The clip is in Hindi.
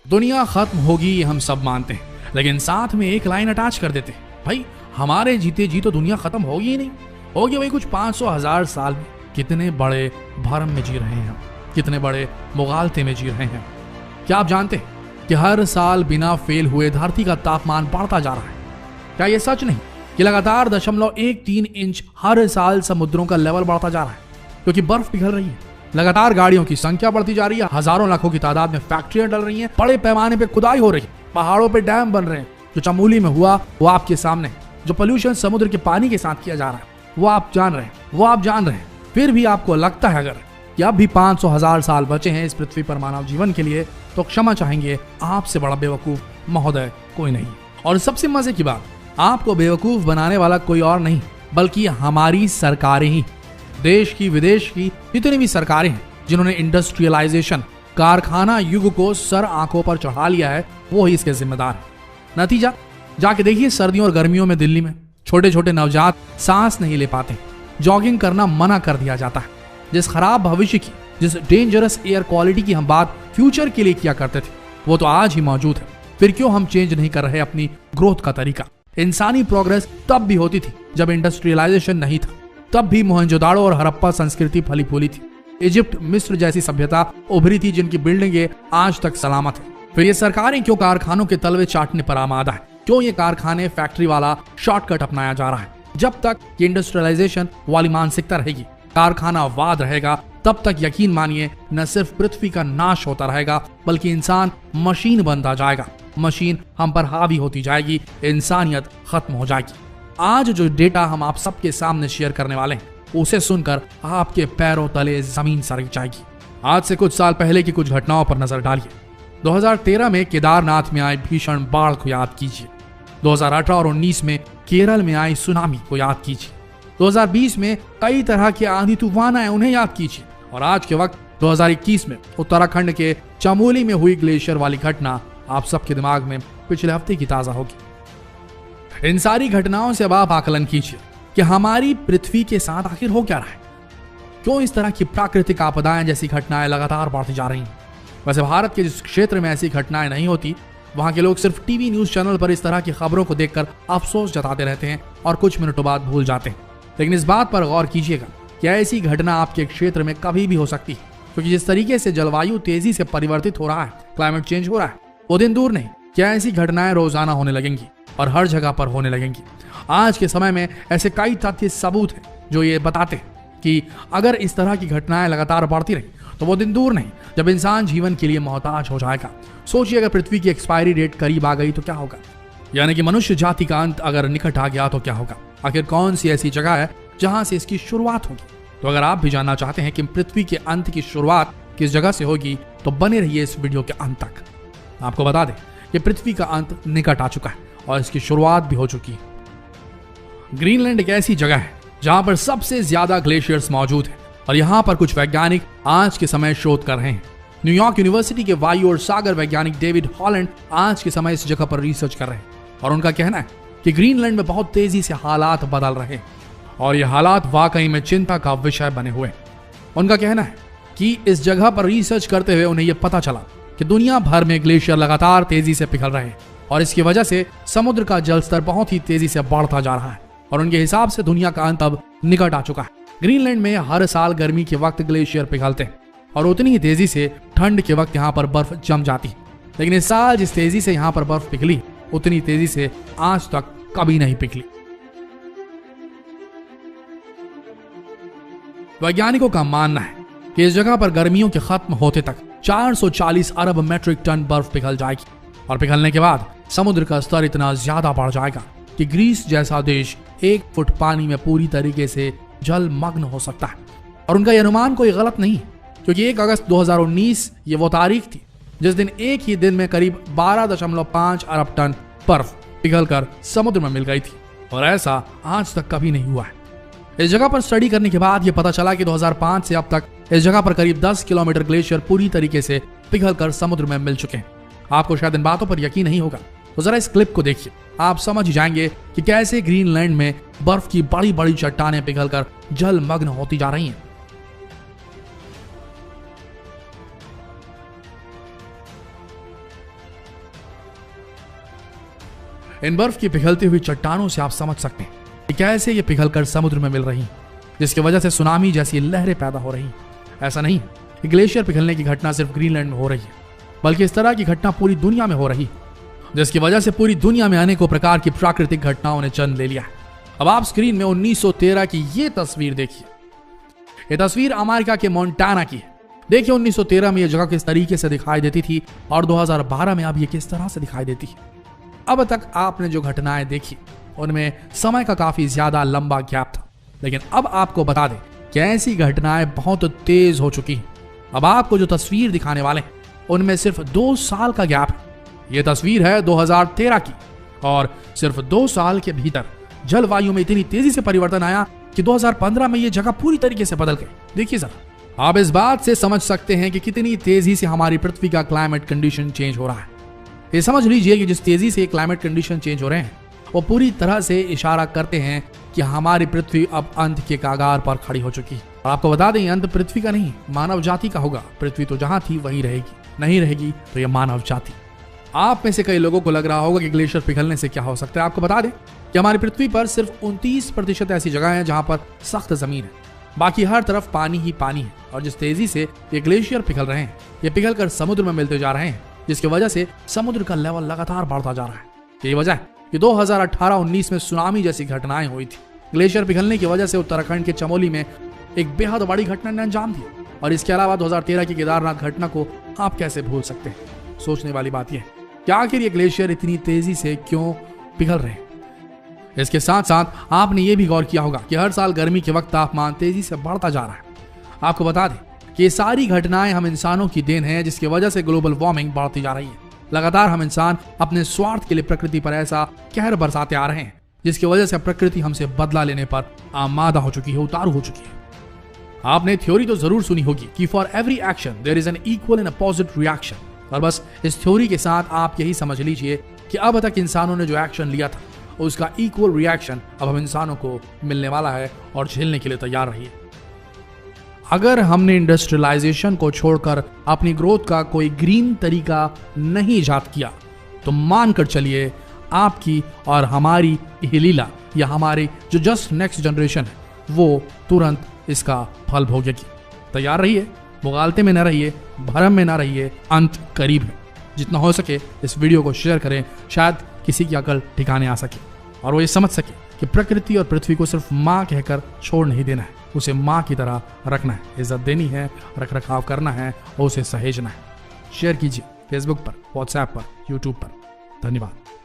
दुनिया खत्म होगी ये हम सब मानते हैं, लेकिन साथ में एक लाइन अटैच कर देते हैं, भाई हमारे जीते जी तो दुनिया खत्म होगी ही नहीं, होगी वही कुछ 500,000 साल में। कितने बड़े भरम में जी रहे हैं हम, कितने बड़े मुगालते में जी रहे हैं। क्या आप जानते हैं कि हर साल बिना फेल हुए धरती का तापमान बढ़ता जा रहा है? क्या ये सच नहीं कि लगातार 0.13 इंच हर साल समुद्रों का लेवल बढ़ता जा रहा है क्योंकि बर्फ पिघल रही है? लगातार गाड़ियों की संख्या बढ़ती जा रही है, हजारों लाखों की तादाद में फैक्ट्रियां डल रही हैं, बड़े पैमाने पे खुदाई हो रही है, पहाड़ों पे डैम बन रहे हैं। जो चमोली में हुआ वो आपके सामने, जो पोल्यूशन समुद्र के पानी के साथ किया जा रहा है वो आप जान रहे हैं, फिर भी आपको लगता है अगर कि अब भी 500,000 साल बचे हैं इस पृथ्वी पर मानव जीवन के लिए, तो क्षमा चाहेंगे, आपसे बड़ा बेवकूफ महोदय कोई नहीं। और सबसे मजे की बात, आपको बेवकूफ बनाने वाला कोई और नहीं बल्कि हमारी सरकारें ही। देश की विदेश की जितनी भी सरकारें हैं जिन्होंने इंडस्ट्रियलाइजेशन कारखाना युग को सर आंखों पर चढ़ा लिया है, वो ही इसके जिम्मेदार है। नतीजा जाके देखिए, सर्दियों और गर्मियों में दिल्ली में छोटे छोटे नवजात सांस नहीं ले पाते, जॉगिंग करना मना कर दिया जाता है। जिस खराब भविष्य की, जिस डेंजरस एयर क्वालिटी की हम बात फ्यूचर के लिए किया करते थे, वो तो आज ही मौजूद है। फिर क्यों हम चेंज नहीं कर रहे अपनी ग्रोथ का तरीका? इंसानी प्रोग्रेस तब भी होती थी जब इंडस्ट्रियलाइजेशन नहीं था, तब भी मोहनजोदाड़ो और हड़प्पा संस्कृति फली फूली थी। इजिप्ट, मिस्र जैसी सभ्यता उभरी थी जिनकी बिल्डिंगें आज तक सलामत है। फिर ये सरकारें क्यों कारखानों के तलवे चाटने पर आमादा है? क्यों ये कारखाने फैक्ट्री वाला शॉर्टकट अपनाया जा रहा है? जब तक ये इंडस्ट्रियलाइजेशन वाली मानसिकता रहेगी, कारखानावाद रहेगा, तब तक यकीन मानिए न सिर्फ पृथ्वी का नाश होता रहेगा बल्कि इंसान मशीन बनता जाएगा, मशीन हम पर हावी होती जाएगी, इंसानियत खत्म हो जाएगी। आज जो डेटा हम आप सबके सामने शेयर करने वाले हैं, उसे सुनकर आपके पैरों तले जमीन सरक जाएगी। आज से कुछ साल पहले की कुछ घटनाओं पर नजर डालिए। 2013 में केदारनाथ में आई भीषण बाढ़ को याद कीजिए। 2018 और 19 में केरल में आई सुनामी को याद कीजिए। 2020 में कई तरह के आंधी तूफान आए, उन्हें याद कीजिए। और आज के वक्त 2021 में उत्तराखंड के चमोली में हुई ग्लेशियर वाली घटना आप सबके दिमाग में पिछले हफ्ते की ताजा होगी। इन सारी घटनाओं से अब आप आकलन कीजिए कि हमारी पृथ्वी के साथ आखिर हो क्या रहा है। क्यों इस तरह की प्राकृतिक आपदाएं जैसी घटनाएं लगातार बढ़ती जा रही हैं? वैसे भारत के जिस क्षेत्र में ऐसी घटनाएं नहीं होती, वहां के लोग सिर्फ टीवी न्यूज चैनल पर इस तरह की खबरों को देखकर अफसोस जताते रहते हैं और कुछ मिनटों बाद भूल जाते हैं। लेकिन इस बात पर गौर कीजिएगा कि ऐसी घटना आपके क्षेत्र में कभी भी हो सकती है, क्योंकि जिस तरीके से जलवायु तेजी से परिवर्तित हो रहा है, क्लाइमेट चेंज हो रहा है, वो दिन दूर नहीं, क्या ऐसी घटनाएं रोजाना होने लगेंगी और हर जगह पर होने लगेंगी। आज के समय में ऐसे कई तथ्य सबूत हैं जो ये बताते हैं कि अगर इस तरह की घटनाएं लगातार बढ़ती रही तो वो दिन दूर नहीं जब इंसान जीवन के लिए मोहताज हो जाएगा। सोचिए, अगर पृथ्वी की एक्सपायरी डेट करीब आ गई तो क्या होगा? यानी कि मनुष्य जाति का अंत अगर निकट आ गया तो क्या होगा? आखिर कौन सी ऐसी जगह है जहां से इसकी शुरुआत होगी? तो अगर आप भी जानना चाहते हैं कि पृथ्वी के अंत की शुरुआत किस जगह से होगी, तो बने रहिए इस वीडियो के अंत तक। आपको बता दें कि पृथ्वी का अंत निकट आ चुका है और इसकी शुरुआत भी हो चुकी है। ग्रीनलैंड एक ऐसी जगह है जहां पर सबसे ज्यादा ग्लेशियर्स मौजूद हैं और यहां पर कुछ वैज्ञानिक आज के समय शोध कर रहे हैं। न्यूयॉर्क यूनिवर्सिटी के वायु और सागर वैज्ञानिक डेविड हॉलैंड आज के समय इस जगह पर रिसर्च कर रहे हैं और उनका कहना है कि ग्रीनलैंड में बहुत तेजी से हालात बदल रहे हैं और ये हालात वाकई में चिंता का विषय बने हुए हैं। उनका कहना है कि इस जगह पर रिसर्च करते हुए उन्हें यह पता चला कि दुनिया भर में ग्लेशियर लगातार तेजी से पिघल रहे हैं और इसकी वजह से समुद्र का जल स्तर बहुत ही तेजी से बढ़ता जा रहा है और उनके हिसाब से दुनिया का अंत अब निकट आ चुका है। ग्रीनलैंड में हर साल गर्मी के वक्त ग्लेशियर पिघलते हैं और उतनी ही तेजी से ठंड के वक्त यहाँ पर बर्फ जम जाती है, लेकिन इस साल जिस तेजी से यहाँ पर बर्फ पिघली उतनी तेजी से आज तक कभी नहीं पिघली। वैज्ञानिकों का मानना है कि इस जगह पर गर्मियों के खत्म होते तक 440 अरब मैट्रिक टन बर्फ पिघल जाएगी और पिघलने के बाद समुद्र का स्तर इतना ज्यादा बढ़ जाएगा कि ग्रीस जैसा देश 1 फुट पानी में पूरी तरीके से जलमग्न हो सकता है। और उनका यह अनुमान कोई गलत नहीं है, क्योंकि 1 अगस्त 2019 ये वो तारीख थी जिस दिन एक ही दिन में करीब 12.5 अरब टन बर्फ पिघलकर समुद्र में मिल गई थी और ऐसा आज तक कभी नहीं हुआ है। इस जगह पर स्टडी करने के बाद यह पता चला कि 2005 से अब तक इस जगह पर करीब 10 किलोमीटर ग्लेशियर पूरी तरीके से पिघलकर समुद्र में मिल चुके हैं। आपको शायद इन बातों पर यकीन नहीं होगा, तो जरा इस क्लिप को देखिए, आप समझ जाएंगे कि कैसे ग्रीनलैंड में बर्फ की बड़ी बड़ी चट्टानें पिघलकर जलमग्न होती जा रही हैं। इन बर्फ की पिघलती हुई चट्टानों से आप समझ सकते हैं कि कैसे ये पिघलकर समुद्र में मिल रही, जिसकी वजह से सुनामी जैसी लहरें पैदा हो रही। ऐसा नहीं है कि ग्लेशियर पिघलने की घटना सिर्फ ग्रीनलैंड में हो रही है, बल्कि इस तरह की घटना पूरी दुनिया में हो रही, जिसकी वजह से पूरी दुनिया में अनेकों प्रकार की प्राकृतिक घटनाओं ने जन्म ले लिया है। अब आप स्क्रीन में 1913 की ये तस्वीर देखिए। ये तस्वीर अमेरिका के मोंटाना की है। देखिए 1913 में ये जगह किस तरीके से दिखाई देती थी और 2012 में अब ये किस तरह से दिखाई देती है। अब तक आपने जो घटनाएं देखी उनमें समय का काफी ज्यादा लंबा गैप था, लेकिन अब आपको बता दें कि ऐसी घटनाएं बहुत तेज हो चुकी हैं। अब आपको जो तस्वीर दिखाने वाले हैं उनमें सिर्फ 2 साल का गैप है। यह तस्वीर है 2013 की और सिर्फ 2 साल के भीतर जलवायु में इतनी तेजी से परिवर्तन आया कि 2015 में यह जगह पूरी तरीके से बदल गई। देखिए जरा, आप इस बात से समझ सकते हैं कि कितनी तेजी से हमारी पृथ्वी का क्लाइमेट कंडीशन चेंज हो रहा है। ये समझ लीजिए कि जिस तेजी से क्लाइमेट कंडीशन चेंज हो रहे हैं वो पूरी तरह से इशारा करते हैं कि हमारी पृथ्वी अब अंत के कागार पर खड़ी हो चुकी है। और आपको बता दें, अंत पृथ्वी का नहीं, मानव जाति का होगा। पृथ्वी तो जहां थी वहीं रहेगी, नहीं रहेगी तो यह मानव जाति। आप में से कई लोगों को लग रहा होगा कि ग्लेशियर पिघलने से क्या हो सकता है। आपको बता दें कि हमारी पृथ्वी पर सिर्फ 29% ऐसी जगह है जहां पर सख्त जमीन है, बाकी हर तरफ पानी ही पानी है। और जिस तेजी से ये ग्लेशियर पिघल रहे हैं, ये पिघल कर समुद्र में मिलते जा रहे हैं, जिसकी वजह से समुद्र का लेवल लगातार बढ़ता जा रहा है। यही वजह है कि 2018-19 में सुनामी जैसी घटनाएं हुई थी। ग्लेशियर पिघलने की वजह से उत्तराखंड के चमोली में एक बेहद बड़ी घटना ने अंजाम दिया। और इसके अलावा 2013 की केदारनाथ घटना को आप कैसे भूल सकते हैं। सोचने वाली बात यह है कि आखिर ये ग्लेशियर इतनी तेजी से क्यों पिघल रहे हैं। इसके साथ साथ आपने ये भी गौर किया होगा कि हर साल गर्मी के वक्त तापमान तेजी से बढ़ता जा रहा है। आपको बता दें कि ये सारी घटनाएं हम इंसानों की देन है, जिसकी वजह से ग्लोबल वार्मिंग बढ़ती जा रही है। लगातार हम इंसान अपने स्वार्थ के लिए प्रकृति पर ऐसा कहर बरसाते आ रहे हैं, जिसकी वजह से प्रकृति हमसे बदला लेने पर आमादा हो चुकी है, उतारू हो चुकी है। आपने थ्योरी तो जरूर सुनी होगी कि for every action there is an equal and opposite reaction. और बस इस थ्योरी के साथ आप यही समझ लीजिए कि अब तक इंसानों ने जो एक्शन लिया था उसका इक्वल रिएक्शन अब हम इंसानों को मिलने वाला है और झेलने के लिए तैयार रहिए। अगर हमने इंडस्ट्रियलाइजेशन को छोड़कर अपनी ग्रोथ का कोई ग्रीन तरीका नहीं इजाद किया तो मानकर चलिए आपकी और हमारी यह लीला या हमारी जो जस्ट नेक्स्ट जनरेशन है वो तुरंत इसका फल भोगेगी। तैयार रहिए, मुगालते में न रहिए, भरम में न रहिए, अंत करीब है। जितना हो सके इस वीडियो को शेयर करें, शायद किसी की अकल ठिकाने आ सके और वो ये समझ सके कि प्रकृति और पृथ्वी को सिर्फ माँ कहकर छोड़ नहीं देना है, उसे माँ की तरह रखना है, इज्जत देनी है, रख रखाव करना है और उसे सहेजना है। शेयर कीजिए फेसबुक पर, व्हाट्सएप पर, यूट्यूब पर। धन्यवाद।